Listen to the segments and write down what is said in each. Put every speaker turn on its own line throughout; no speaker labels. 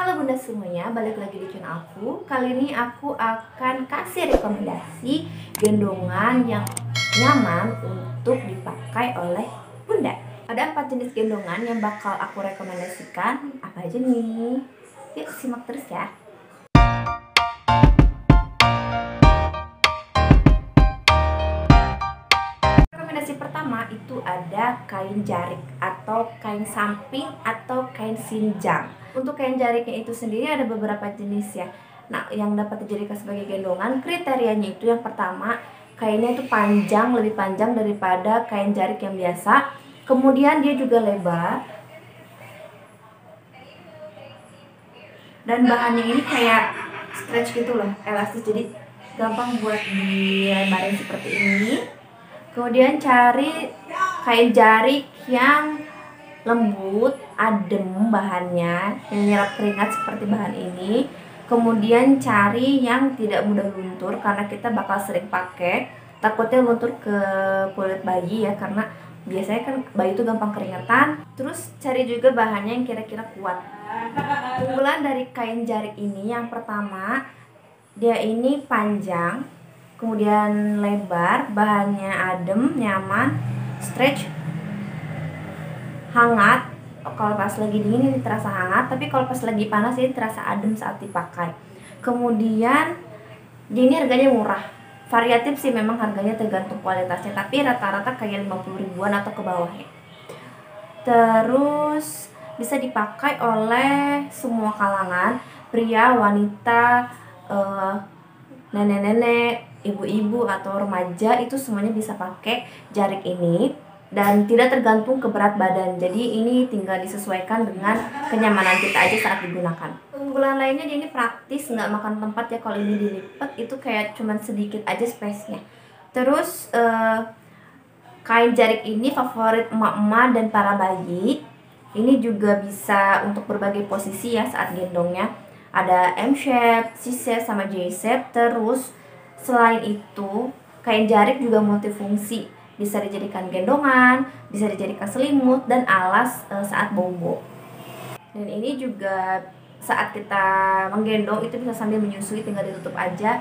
Halo bunda semuanya, balik lagi di channel aku. Kali ini aku akan kasih rekomendasi gendongan yang nyaman untuk dipakai oleh bunda. Ada 4 jenis gendongan yang bakal aku rekomendasikan. Apa aja nih? Yuk simak terus ya. Rekomendasi pertama itu ada kain jarik atau kain samping atau kain sinjang. Untuk kain jariknya itu sendiri ada beberapa jenis ya. Nah, yang dapat dijadikan sebagai gendongan kriterianya itu yang pertama, kainnya itu panjang, lebih panjang daripada kain jarik yang biasa. Kemudian dia juga lebar. Dan bahannya ini kayak stretch gitu loh, elastis, jadi gampang buat dilebarin seperti ini. Kemudian cari kain jarik yang lembut, adem bahannya, yang nyerap keringat seperti bahan ini. Kemudian cari yang tidak mudah luntur karena kita bakal sering pakai. Takutnya luntur ke kulit bayi ya, karena biasanya kan bayi itu gampang keringetan. Terus cari juga bahannya yang kira-kira kuat. Keunggulan dari kain jarik ini yang pertama, dia ini panjang, kemudian lebar, bahannya adem, nyaman, stretch, hangat. Kalau pas lagi dingin ini terasa hangat, tapi kalau pas lagi panas ini terasa adem saat dipakai. Kemudian ini harganya murah, variatif sih memang harganya tergantung kualitasnya, tapi rata-rata kayak 50 ribuan atau ke bawahnya. Terus bisa dipakai oleh semua kalangan, pria, wanita, nenek-nenek, ibu-ibu atau remaja, itu semuanya bisa pakai jarik ini. Dan tidak tergantung ke berat badan, jadi ini tinggal disesuaikan dengan kenyamanan kita aja saat digunakan. Keunggulan lainnya dia ini praktis, nggak makan tempat ya. Kalau ini dilipat itu kayak cuman sedikit aja space-nya. Terus kain jarik ini favorit emak-emak dan para bayi. Ini juga bisa untuk berbagai posisi ya saat gendongnya. Ada M-shape, C-shape, sama J-shape. Terus selain itu kain jarik juga multifungsi. Bisa dijadikan gendongan, bisa dijadikan selimut, dan alas saat bobo. Dan ini juga saat kita menggendong itu bisa sambil menyusui, tinggal ditutup aja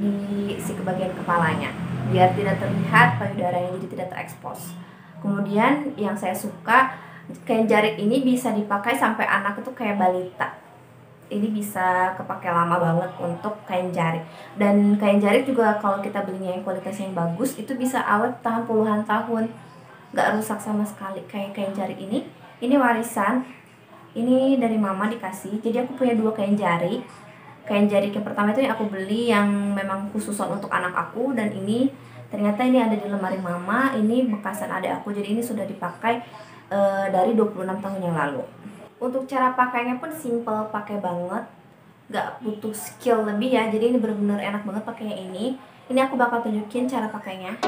di si bagian kepalanya biar tidak terlihat payudaranya, jadi tidak terekspos. Kemudian yang saya suka, kain jarik ini bisa dipakai sampai anak itu kayak balita. Ini bisa kepake lama banget untuk kain jarik. Dan kain jarik juga kalau kita belinya yang kualitasnya yang bagus, itu bisa awet tahan puluhan tahun, nggak rusak sama sekali. Kayak kain jarik ini warisan, ini dari mama dikasih. Jadi aku punya 2 kain jarik. Kain jarik yang pertama itu yang aku beli yang memang khususan untuk anak aku, dan ini ternyata ini ada di lemari mama. Ini bekasan adik aku, jadi ini sudah dipakai dari 26 tahun yang lalu. Untuk cara pakainya pun simple, pakai banget, gak butuh skill lebih ya. Jadi ini bener-bener enak banget pakainya ini. Ini aku bakal tunjukin cara pakainya.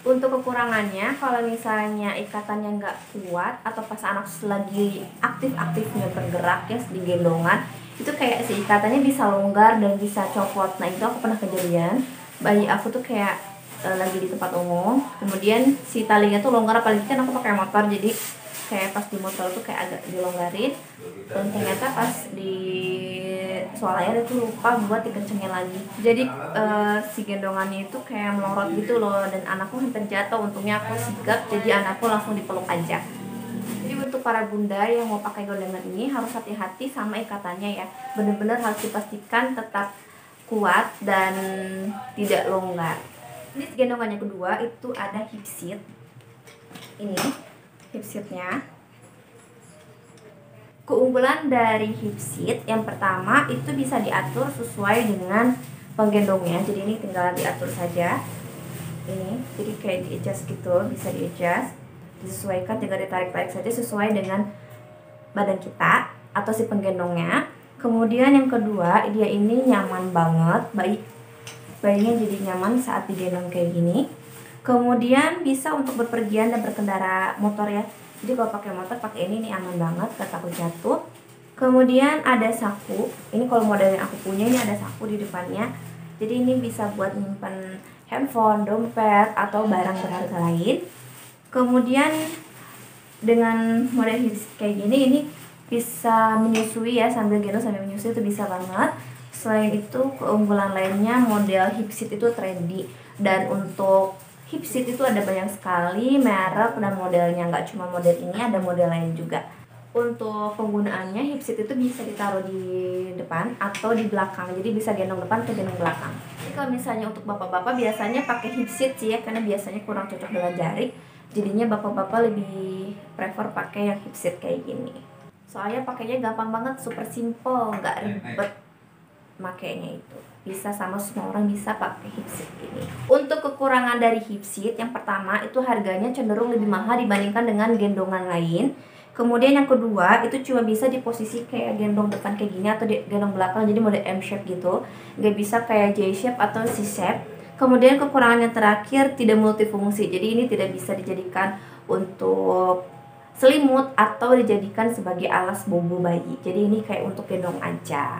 Untuk kekurangannya, kalau misalnya ikatannya nggak kuat atau pas anak lagi aktif-aktifnya bergerak ya di gendongan, itu kayak si ikatannya bisa longgar dan bisa copot. Nah itu aku pernah kejadian, bayi aku tuh kayak lagi di tempat umum, kemudian si talinya tuh longgar, apalagi kan aku pakai motor, jadi kayak pas di motor tuh kayak agak dilonggarin, dan ternyata pas di soalnya itu lupa buat dikencengin lagi. Jadi si gendongannya itu kayak melorot gitu loh, dan anakku hampir jatuh. Untungnya aku sigap, jadi anakku langsung dipeluk aja. Jadi untuk para bunda yang mau pakai gendongan ini harus hati-hati sama ikatannya ya. Bener-bener harus dipastikan tetap kuat dan tidak longgar. Ini gendongan yang kedua itu ada hip seat. Ini hip seatnya. Keunggulan dari hip seat yang pertama itu bisa diatur sesuai dengan penggendongnya. Jadi ini tinggal diatur saja. Ini jadi kayak di adjust gitu, bisa di adjust, disesuaikan, tinggal ditarik-tarik saja sesuai dengan badan kita atau si penggendongnya. Kemudian yang kedua, dia ini nyaman banget, bayinya jadi nyaman saat digendong kayak gini. Kemudian bisa untuk bepergian dan berkendara motor ya. Jadi kalau pakai motor pakai ini aman banget, gak takut jatuh. Kemudian ada saku. Ini kalau model yang aku punya ini ada saku di depannya. Jadi ini bisa buat nyimpan handphone, dompet atau barang berharga lain. Kemudian dengan model hipsit kayak gini ini bisa menyusui ya, sambil gendong sambil menyusui itu bisa banget. Selain itu keunggulan lainnya model hipsit itu trendy, dan untuk hipsit itu ada banyak sekali merek dan modelnya, nggak cuma model ini, ada model lain juga. Untuk penggunaannya hipsit itu bisa ditaruh di depan atau di belakang, jadi bisa gendong depan atau gendong belakang. Jadi kalau misalnya untuk bapak-bapak biasanya pakai hipsit sih ya, karena biasanya kurang cocok dengan jari, jadinya bapak-bapak lebih prefer pakai yang hipsit kayak gini. Soalnya pakainya gampang banget, super simple, nggak ribet makainya itu. Bisa sama semua orang bisa pakai hipsit ini. Untuk kekurangan dari hipsit, yang pertama itu harganya cenderung lebih mahal dibandingkan dengan gendongan lain. Kemudian yang kedua itu cuma bisa di posisi kayak gendong depan kayak gini atau gendong belakang, jadi model M shape gitu, nggak bisa kayak J shape atau C shape. Kemudian kekurangan yang terakhir tidak multifungsi, jadi ini tidak bisa dijadikan untuk selimut atau dijadikan sebagai alas bobo bayi. Jadi ini kayak untuk gendong aja.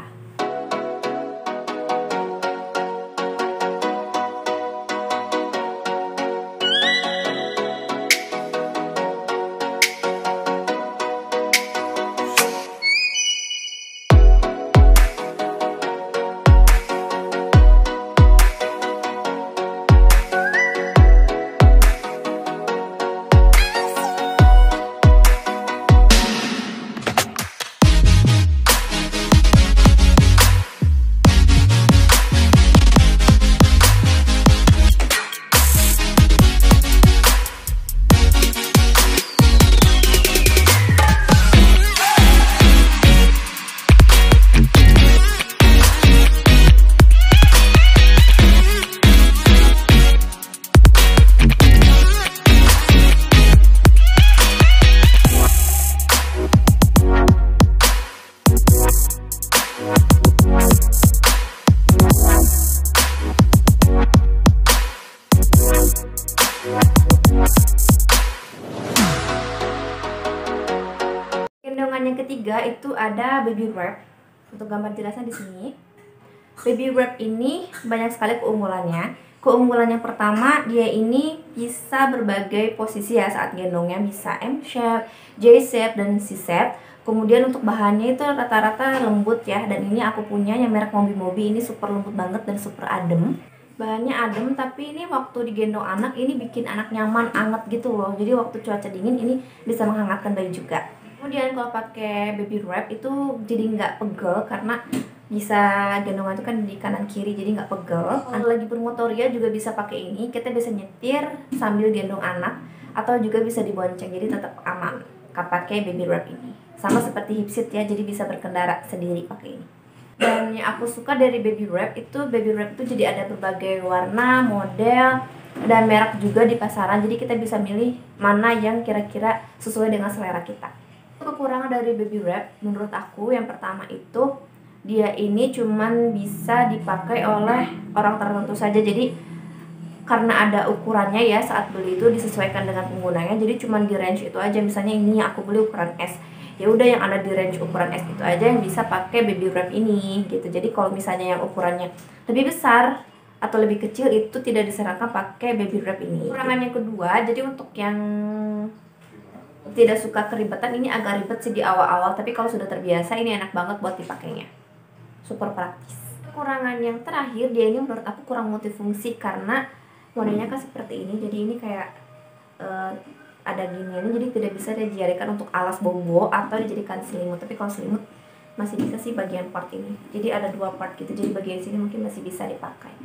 Gendongan yang ketiga itu ada baby wrap. Untuk gambar jelasnya di sini. Baby wrap ini banyak sekali keunggulannya. Keunggulan yang pertama, dia ini bisa berbagai posisi ya saat gendongnya, bisa M shape, J shape, dan C shape. Kemudian untuk bahannya itu rata-rata lembut ya, dan ini aku punya yang merek Mobi Mobi, ini super lembut banget dan super adem. Bahannya adem, tapi ini waktu digendong anak ini bikin anak nyaman, anget gitu loh. Jadi waktu cuaca dingin ini bisa menghangatkan bayi juga. Kemudian kalau pakai baby wrap itu jadi nggak pegel, karena bisa gendongan itu kan di kanan kiri, jadi nggak pegel. Kalau lagi bermotoria juga bisa pakai ini, kita bisa nyetir sambil gendong anak, atau juga bisa dibonceng, jadi tetap aman kalau pakai baby wrap ini. Sama seperti hipsit ya, jadi bisa berkendara sendiri pakai ini. Dan yang aku suka dari baby wrap itu jadi ada berbagai warna, model, dan merek juga di pasaran, jadi kita bisa milih mana yang kira-kira sesuai dengan selera kita. Kekurangan dari baby wrap menurut aku yang pertama itu dia ini cuman bisa dipakai oleh orang tertentu saja, jadi karena ada ukurannya ya saat beli itu disesuaikan dengan penggunanya, jadi cuman di range itu aja. Misalnya ini aku beli ukuran S, ya udah yang ada di range ukuran S itu aja yang bisa pakai baby wrap ini gitu. Jadi kalau misalnya yang ukurannya lebih besar atau lebih kecil itu tidak disarankan pakai baby wrap ini. Kekurangan yang kedua, jadi untuk yang tidak suka keribetan, ini agak ribet sih di awal-awal, tapi kalau sudah terbiasa ini enak banget buat dipakainya, super praktis. Kekurangan yang terakhir, dia ini menurut aku kurang multifungsi karena modelnya kan seperti ini, jadi ini kayak ada ginian, jadi tidak bisa dijadikan untuk alas bobo atau dijadikan selimut. Tapi kalau selimut masih bisa sih bagian part ini. Jadi ada 2 part gitu, jadi bagian sini mungkin masih bisa dipakai.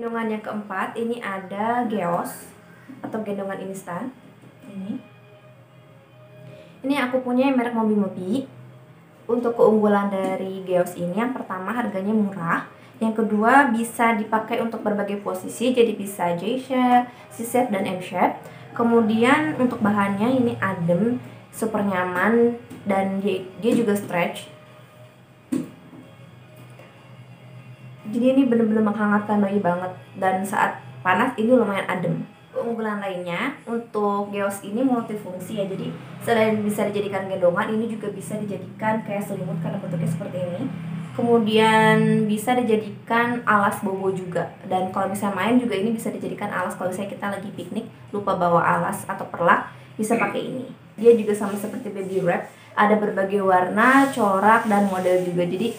Gendongan yang keempat, ini ada geos atau gendongan instan. Ini aku punya merek Mobi Mobi. Untuk keunggulan dari geos ini, yang pertama harganya murah, yang kedua bisa dipakai untuk berbagai posisi, jadi bisa J-shape, C-shape, dan M-shape. Kemudian untuk bahannya ini adem, super nyaman, dan dia juga stretch. Jadi ini benar-benar menghangatkan bayi banget, dan saat panas ini lumayan adem. Keunggulan lainnya, untuk geos ini multifungsi ya, jadi selain bisa dijadikan gendongan, ini juga bisa dijadikan kayak selimut karena bentuknya seperti ini. Kemudian bisa dijadikan alas bobo juga, dan kalau misalnya main juga ini bisa dijadikan alas. Kalau misalnya kita lagi piknik lupa bawa alas atau perlak, bisa pakai ini. Dia juga sama seperti baby wrap, ada berbagai warna, corak, dan model juga, jadi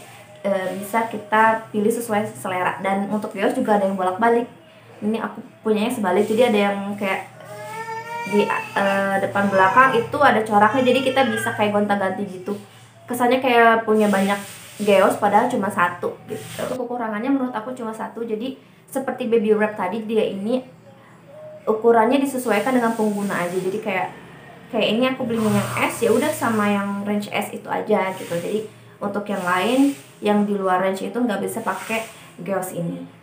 bisa kita pilih sesuai selera. Dan untuk geos juga ada yang bolak-balik. Ini aku punyanya sebalik, jadi ada yang kayak di depan belakang itu ada coraknya, jadi kita bisa kayak gonta-ganti gitu. Kesannya kayak punya banyak geos padahal cuma satu gitu. Untuk kekurangannya menurut aku cuma satu, jadi seperti baby wrap tadi, dia ini ukurannya disesuaikan dengan pengguna aja. Jadi kayak ini aku belinya yang S, ya udah sama yang range S itu aja gitu. Jadi untuk yang lain yang di luar range itu nggak bisa pakai geos ini.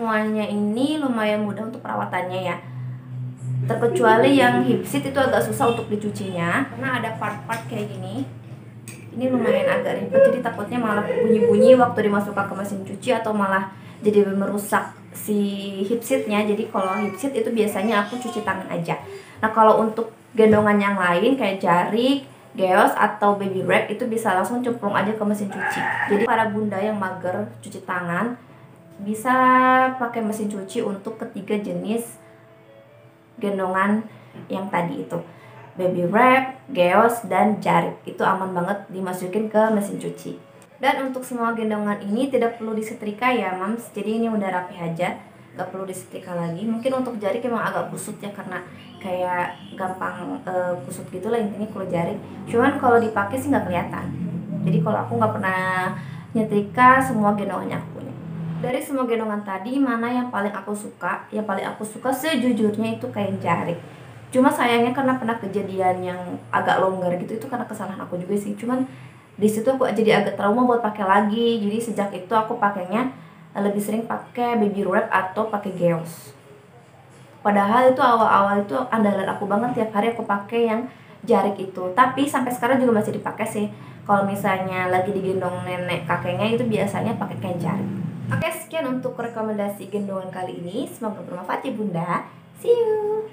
semuanya ini lumayan mudah untuk perawatannya ya. Terkecuali yang hipsit itu agak susah untuk dicucinya karena ada part-part kayak gini. Ini lumayan agak ribet, jadi takutnya malah bunyi-bunyi waktu dimasukkan ke mesin cuci atau malah jadi merusak si hipsitnya. Jadi kalau hipsit itu biasanya aku cuci tangan aja. Nah kalau untuk gendongan yang lain kayak jarik, geos atau baby wrap itu bisa langsung cemplung aja ke mesin cuci. Jadi para bunda yang mager cuci tangan bisa pakai mesin cuci untuk ketiga jenis gendongan yang tadi itu, baby wrap, geos, dan jarik. Itu aman banget dimasukin ke mesin cuci. Dan untuk semua gendongan ini tidak perlu disetrika ya mams, jadi ini udah rapi aja, gak perlu disetrika lagi. Mungkin untuk jarik emang agak kusut ya karena kayak gampang kusut gitu lah intinya kalau jarik. Cuman kalau dipakai sih nggak kelihatan. Jadi kalau aku nggak pernah nyetrika semua gendongannya aku punya. Dari semua gendongan tadi, mana yang paling aku suka? Yang paling aku suka sejujurnya itu kain jarik. Cuma sayangnya karena pernah kejadian yang agak longgar gitu, itu karena kesalahan aku juga sih. Cuman di situ aku jadi agak trauma buat pakai lagi. Jadi sejak itu aku pakainya lebih sering pakai baby wrap atau pakai geos. Padahal itu awal-awal itu andalan aku banget, tiap hari aku pakai yang jarik itu. Tapi sampai sekarang juga masih dipakai sih. Kalau misalnya lagi digendong nenek kakeknya itu biasanya pakai kain jarik. Oke, sekian untuk rekomendasi gendongan kali ini. Semoga bermanfaat ya bunda. See you.